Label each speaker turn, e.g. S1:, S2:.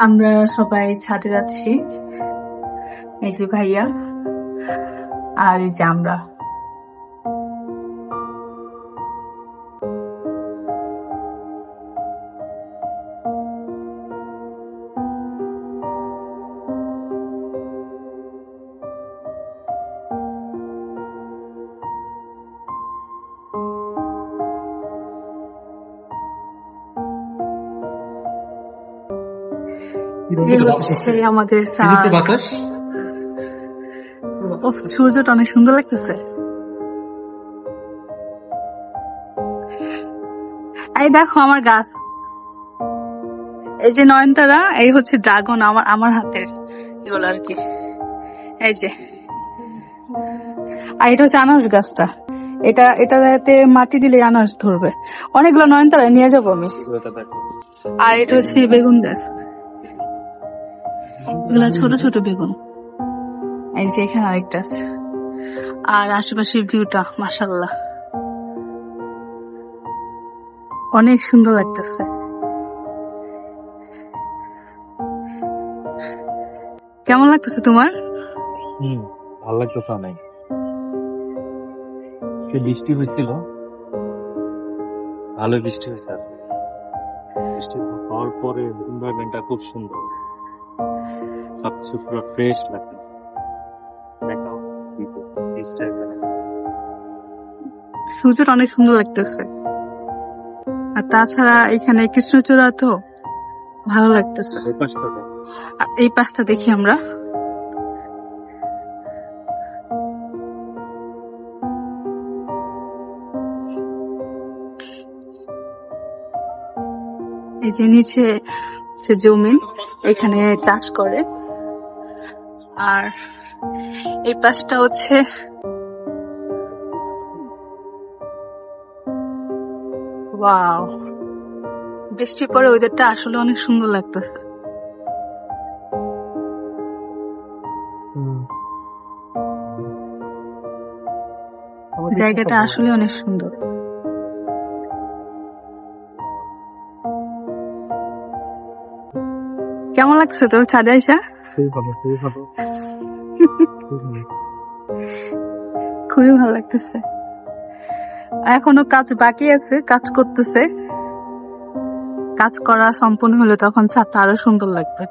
S1: আমরা সবাই ছাদে যাচ্ছি, এই যে ভাইয়া আর এই যে আমরা। আমাদের সূর্যটা অনেক সুন্দর লাগতেছে। এই দেখো আমার গাছ, এই যে নয়নতারা, এই হচ্ছে ড্রাগন আমার হাতের এগুলো আর কি। এই যে, আর এটা হচ্ছে আনারস গাছটা, এটাতে মাটি দিলে আনারস ধরবে। অনেকগুলো নয়নতারা নিয়ে যাবো আমি। আর এটা হচ্ছে বেগুন গাছ, এগুলা ছোট ছোট বেগুন। এই যে এখানে আরেকটা আছে। আর আশেপাশের ভিউটা মাশাআল্লাহ অনেক সুন্দর লাগতেছে। কেমন লাগতেছে তোমার?
S2: ভালো লাগতেছে অনেক। বৃষ্টি হয়েছিল, ভালো বৃষ্টি হয়েছে আজকে। বৃষ্টি হওয়ার পরে এনভায়রনমেন্টটা খুব সুন্দর, সবকিছু পুরো ফ্রেশ লাগতেছে।
S1: সূর্যটা অনেক সুন্দর লাগতেছে। আর তাছাড়া এখানে কৃষ্ণচূড়া তো ভালো লাগতেছে। এই পাশটা দেখি আমরা। এই যে নিচে যে জমি, এখানে চাষ করে। আর এই পাশটা হচ্ছে ওয়াও, বৃষ্টির পরে ওয়েদারটা আসলে অনেক সুন্দর লাগতেছে। জায়গাটা আসলে অনেক সুন্দর। কেমন লাগছে তোর ছাদে আইসা? খুবই ভালো লাগতেছে। এখনো কাজ বাকি আছে, কাজ করতেছে। কাজ করা সম্পূর্ণ হলে তখন ছাদটা আরো সুন্দর লাগবে।